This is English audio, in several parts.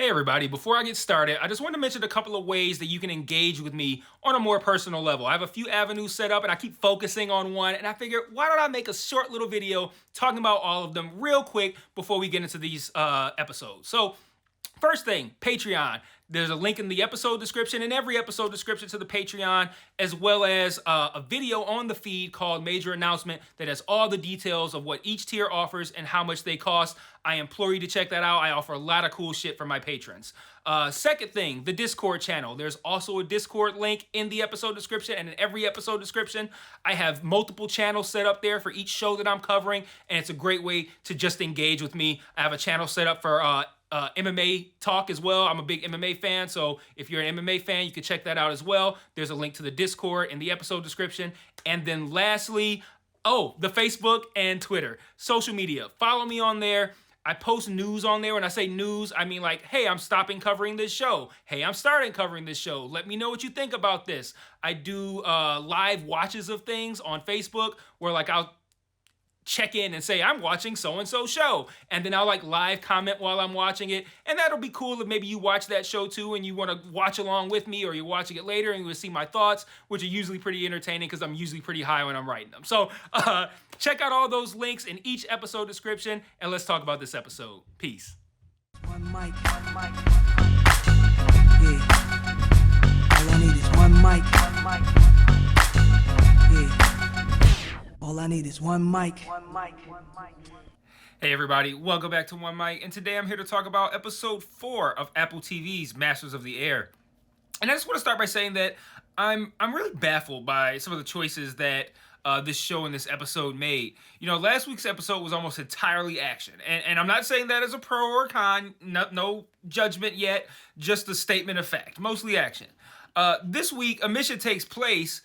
Hey everybody, before I get started, I just want to mention a couple of ways that you can engage with me on a more personal level. I have a few avenues set up and I keep focusing on one, and I figured why don't I make a short little video talking about all of them real quick before we get into these episodes. So first thing, Patreon. There's a link in the episode description and every episode description to the Patreon, as well as a video on the feed called Major Announcement that has all the details of what each tier offers and how much they cost. I implore you to check that out. I offer a lot of cool shit for my patrons. Second thing, the Discord channel. There's also a Discord link in the episode description and in every episode description. I have multiple channels set up there for each show that I'm covering, and it's a great way to just engage with me. I have a channel set up for MMA talk as well. I'm a big MMA fan, so if you're an MMA fan, you can check that out as well. There's a link to the Discord in the episode description. And then lastly, the Facebook and Twitter. Social media. Follow me on there. I post news on there. When I say news, I mean like, hey, I'm stopping covering this show. Hey, I'm starting covering this show. Let me know what you think about this. I do live watches of things on Facebook where like I'll check in and say I'm watching so-and-so show, and then I'll like live comment while I'm watching it, and that'll be cool if maybe you watch that show too and you want to watch along with me, or you're watching it later and you will see my thoughts, which are usually pretty entertaining because I'm usually pretty high when I'm writing them. So check out all those links in each episode description, and let's talk about this episode. Peace. One mic. Yeah. All I need is one mic. Yeah. All I need is one mic. Hey everybody, welcome back to One Mic, and today I'm here to talk about episode 4 of Apple TV's Masters of the Air. And I just want to start by saying that I'm really baffled by some of the choices that this show and this episode made. You know, last week's episode was almost entirely action, and I'm not saying that as a pro or con, no judgment yet, just a statement of fact, mostly action. This week, a mission takes place,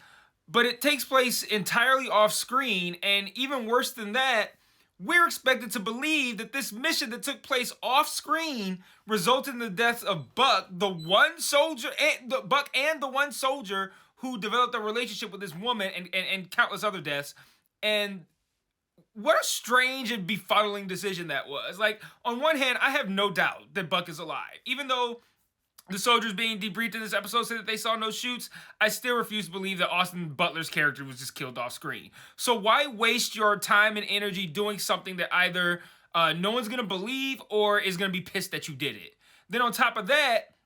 but it takes place entirely off screen, and even worse than that, we're expected to believe that this mission that took place off screen resulted in the deaths of Buck, the one soldier, and the one soldier who developed a relationship with this woman, and countless other deaths. And what a strange and befuddling decision that was. Like, on one hand, I have no doubt that Buck is alive, even though the soldiers being debriefed in this episode said that they saw no shoots. I still refuse to believe that Austin Butler's character was just killed off screen. So why waste your time and energy doing something that either no one's going to believe or is going to be pissed that you did it? Then on top of that,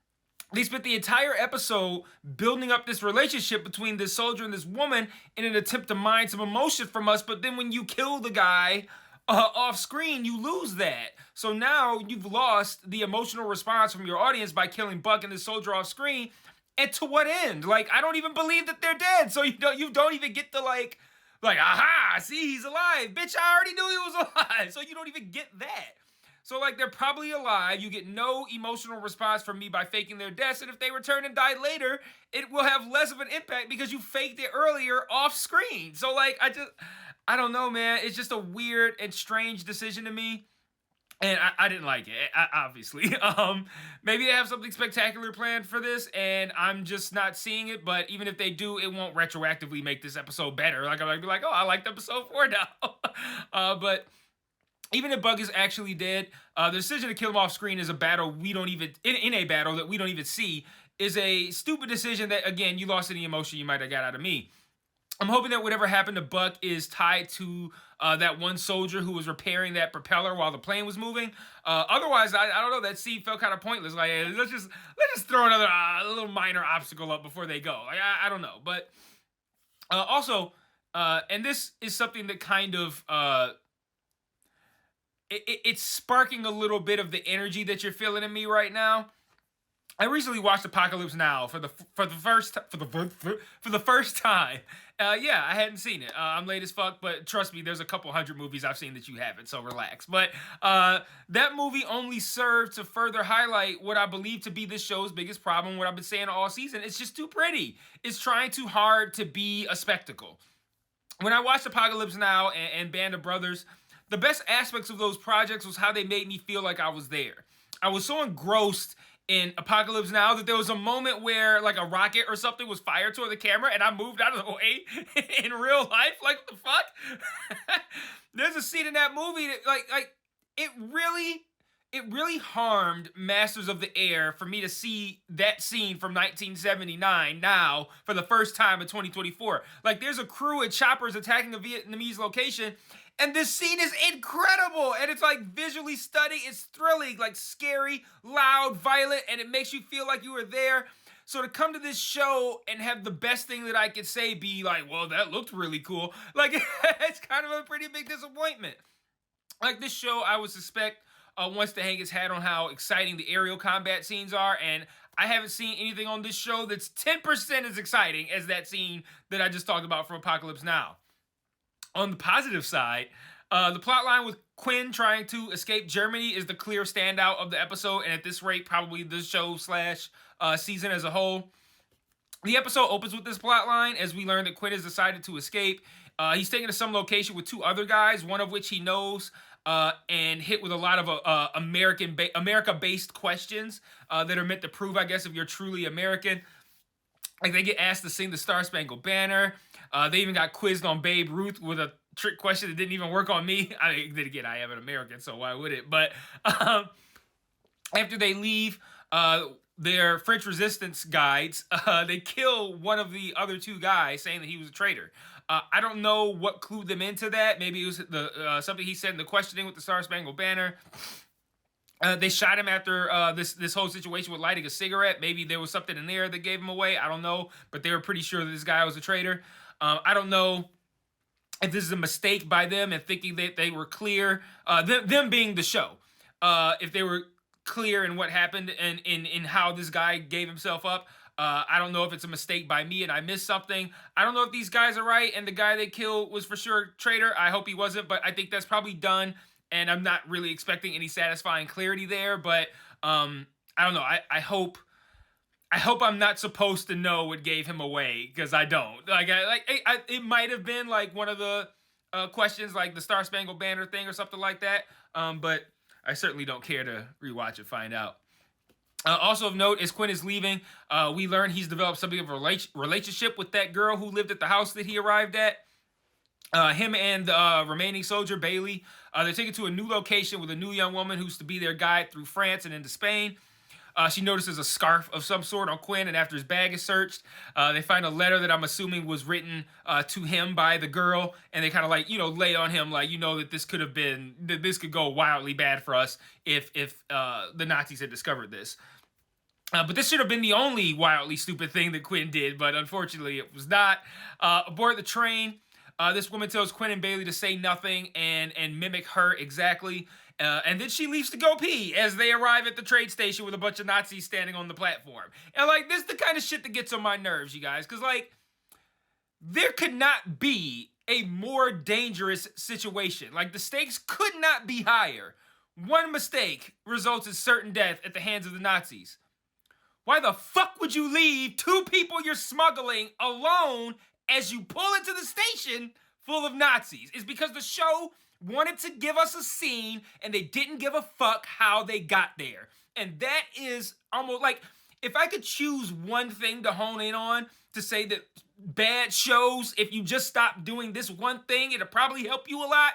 they spent the entire episode building up this relationship between this soldier and this woman in an attempt to mine some emotion from us, but then when you kill the guy off screen, you lose that. So now you've lost the emotional response from your audience by killing Buck and the soldier off screen. And to what end? Like, I don't even believe that they're dead. So you don't even get to like, aha, see, he's alive. Bitch, I already knew he was alive. So you don't even get that. So like, they're probably alive. You get no emotional response from me by faking their deaths. And if they return and die later, it will have less of an impact because you faked it earlier off screen. So like, I don't know, man. It's just a weird and strange decision to me. And I didn't like it, obviously. Maybe they have something spectacular planned for this, and I'm just not seeing it. But even if they do, it won't retroactively make this episode better. Like, I might be like, oh, I liked episode 4 now. But even if Buck is actually dead, the decision to kill him off screen is a battle we don't even, in a battle that we don't even see, is a stupid decision that, again, you lost any emotion you might have got out of me. I'm hoping that whatever happened to Buck is tied to that one soldier who was repairing that propeller while the plane was moving. Otherwise, I don't know. That scene felt kind of pointless. Like, hey, let's just throw another little minor obstacle up before they go. Like, I don't know. But also, and this is something that kind of it's sparking a little bit of the energy that you're feeling in me right now. I recently watched Apocalypse Now for the first time. Yeah, I hadn't seen it. I'm late as fuck, but trust me, there's a couple hundred movies I've seen that you haven't, so relax. But that movie only served to further highlight what I believe to be this show's biggest problem, what I've been saying all season. It's just too pretty. It's trying too hard to be a spectacle. When I watched Apocalypse Now and Band of Brothers, the best aspects of those projects was how they made me feel like I was there. I was so engrossed in Apocalypse Now that there was a moment where like a rocket or something was fired toward the camera and I moved out of the way in real life. Like, what the fuck? There's a scene in that movie that like it really it really harmed Masters of the Air for me to see that scene from 1979 now for the first time in 2024. Like, there's a crew of choppers attacking a Vietnamese location, and this scene is incredible, and it's like visually stunning, it's thrilling, like scary, loud, violent, and it makes you feel like you were there. So to come to this show and have the best thing that I could say be like, well, that looked really cool, like, it's kind of a pretty big disappointment. Like, this show, I would suspect, wants to hang its hat on how exciting the aerial combat scenes are, and I haven't seen anything on this show that's 10% as exciting as that scene that I just talked about from Apocalypse Now. On the positive side, the plotline with Quinn trying to escape Germany is the clear standout of the episode, and at this rate, probably the show / season as a whole. The episode opens with this plotline as we learn that Quinn has decided to escape. He's taken to some location with 2 other guys, one of which he knows, and hit with a lot of America-based questions that are meant to prove, I guess, if you're truly American. Like, they get asked to sing the Star Spangled Banner. They even got quizzed on Babe Ruth with a trick question that didn't even work on me. I mean, then again, I am an American, so why would it? But after they leave their French resistance guides, they kill one of the other 2 guys, saying that he was a traitor. I don't know what clued them into that. Maybe it was something he said in the questioning with the Star Spangled Banner. They shot him after this whole situation with lighting a cigarette. Maybe there was something in there that gave him away. I don't know. But they were pretty sure that this guy was a traitor. I don't know if this is a mistake by them and thinking that they were clear. Them being the show. If they were clear in what happened and in how this guy gave himself up. I don't know if it's a mistake by me and I missed something. I don't know if these guys are right and the guy they killed was for sure a traitor. I hope he wasn't, but I think that's probably done. And I'm not really expecting any satisfying clarity there. But I don't know. I hope I'm not supposed to know what gave him away, because I don't. It might have been like one of the questions, like the Star Spangled Banner thing or something like that. But I certainly don't care to rewatch and find out. Also of note, as Quinn is leaving, we learn he's developed something of a relationship with that girl who lived at the house that he arrived at. Him and the remaining soldier, Bailey, they're taken to a new location with a new young woman who's to be their guide through France and into Spain. She notices a scarf of some sort on Quinn, and after his bag is searched, they find a letter that I'm assuming was written to him by the girl, and they kind of like, lay on him like, that this could go wildly bad for us if the Nazis had discovered this. But this should have been the only wildly stupid thing that Quinn did, but unfortunately it was not. Aboard the train, this woman tells Quinn and Bailey to say nothing and mimic her exactly. And then she leaves to go pee as they arrive at the train station with a bunch of Nazis standing on the platform. And, this is the kind of shit that gets on my nerves, you guys. Because, there could not be a more dangerous situation. The stakes could not be higher. One mistake results in certain death at the hands of the Nazis. Why the fuck would you leave 2 people you're smuggling alone as you pull into the station full of Nazis? It's because the show wanted to give us a scene and they didn't give a fuck how they got there. And that is almost if I could choose one thing to hone in on to say that bad shows, if you just stop doing this one thing, it'll probably help you a lot.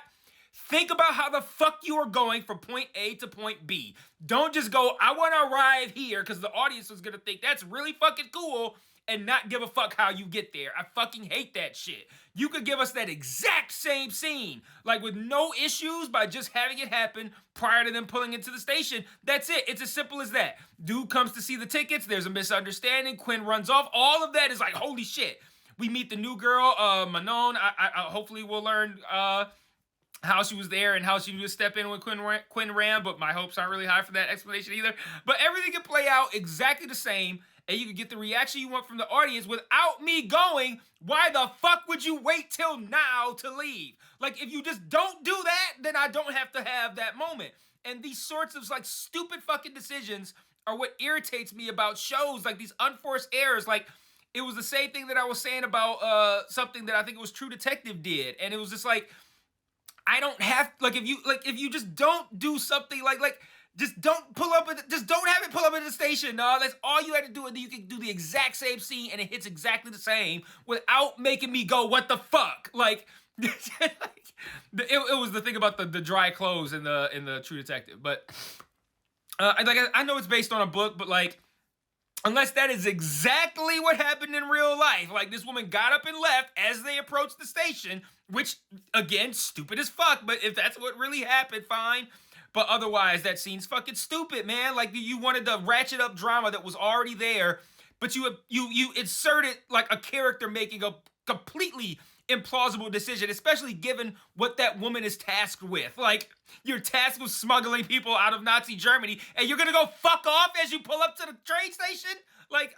Think about how the fuck you are going from point A to point B. Don't just go, I want to arrive here, because the audience is going to think that's really fucking cool and not give a fuck how you get there. I fucking hate that shit. You could give us that exact same scene, with no issues, by just having it happen prior to them pulling into the station. That's it. It's as simple as that. Dude comes to see the tickets. There's a misunderstanding. Quinn runs off. All of that is holy shit. We meet the new girl, Manon. I hopefully we'll learn how she was there and how she would step in when Quinn ran, but my hopes aren't really high for that explanation either. But everything can play out exactly the same, and you can get the reaction you want from the audience without me going, why the fuck would you wait till now to leave? If you just don't do that, then I don't have to have that moment. And these sorts of stupid fucking decisions are what irritates me about shows, these unforced errors. It was the same thing that I was saying about something that I think it was True Detective did, and it was just I don't have if you just don't do something just don't pull up just don't have it pull up at the station. No, that's all you had to do, and you can do the exact same scene and it hits exactly the same without making me go, what the fuck? It was the thing about the dry clothes in the True Detective. But I know it's based on a book, but like, unless that is exactly what happened in real life, like this woman got up and left as they approached the station, which again, stupid as fuck. But if that's what really happened, fine. But otherwise, that scene's fucking stupid, man. Like you wanted to ratchet up drama that was already there, but you inserted like a character making a completely implausible decision, especially given what that woman is tasked with. Like, you're tasked with smuggling people out of Nazi Germany, and you're gonna go fuck off as you pull up to the train station? Like,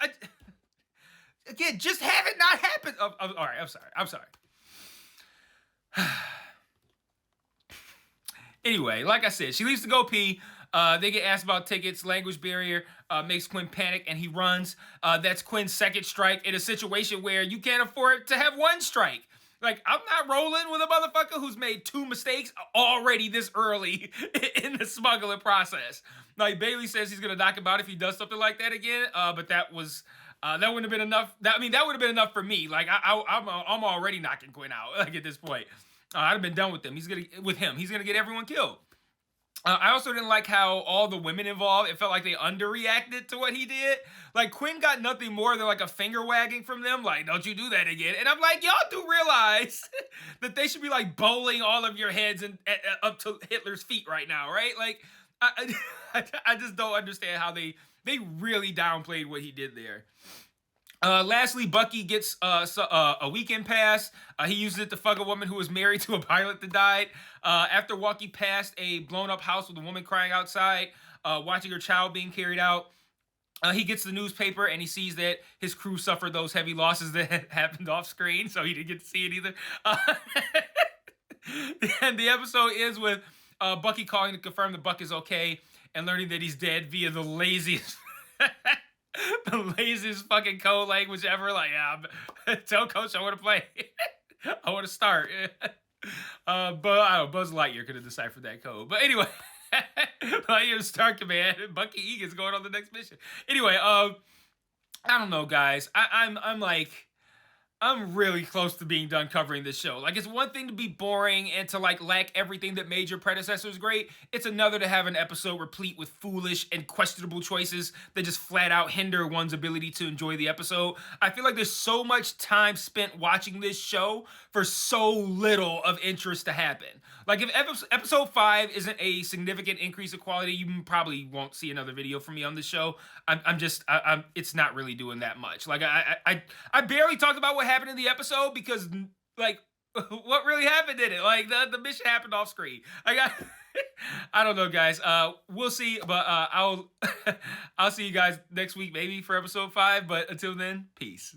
again, just have it not happen. All right, I'm sorry. Anyway, like I said, she leaves to go pee. They get asked about tickets. Language barrier makes Quinn panic, and he runs. That's Quinn's second strike in a situation where you can't afford to have one strike. Like, I'm not rolling with a motherfucker who's made 2 mistakes already this early in the smuggling process. Like, Bailey says he's gonna knock him out if he does something like that again. But that wouldn't have been enough. That would have been enough for me. Like, I'm already knocking Quinn out. Like at this point, I'd have been done with him. He's gonna get everyone killed. I also didn't like how all the women involved, it felt like they underreacted to what he did. Like, Quinn got nothing more than like a finger wagging from them, like, don't you do that again. And I'm like, y'all do realize that they should be like bowling all of your heads and up to Hitler's feet right now, right? Like, I just don't understand how they really downplayed what he did there. Lastly, Bucky gets a weekend pass. He uses it to fuck a woman who was married to a pilot that died. After walking past a blown up house with a woman crying outside, watching her child being carried out, he gets the newspaper and he sees that his crew suffered those heavy losses that happened off screen, so he didn't get to see it either. And the episode ends with Bucky calling to confirm that Buck is okay and learning that he's dead via the laziest... the laziest fucking code language ever. Like, yeah, tell coach I want to play. I want to start. But I don't know, Buzz Lightyear could have deciphered that code. But anyway, Lightyear start command. Bucky Egan's going on the next mission. Anyway, I don't know, guys. I'm really close to being done covering this show. Like, it's one thing to be boring and to like lack everything that made your predecessors great. It's another to have an episode replete with foolish and questionable choices that just flat out hinder one's ability to enjoy the episode. I feel like there's so much time spent watching this show for so little of interest to happen. Like, if episode 5 isn't a significant increase of quality, you probably won't see another video from me on this show. It's not really doing that much. Like, I barely talked about what happened in the episode because, like, what really happened in it? Like, the mission happened off screen. I don't know, guys. We'll see, but I'll see you guys next week maybe for episode 5. But until then, peace.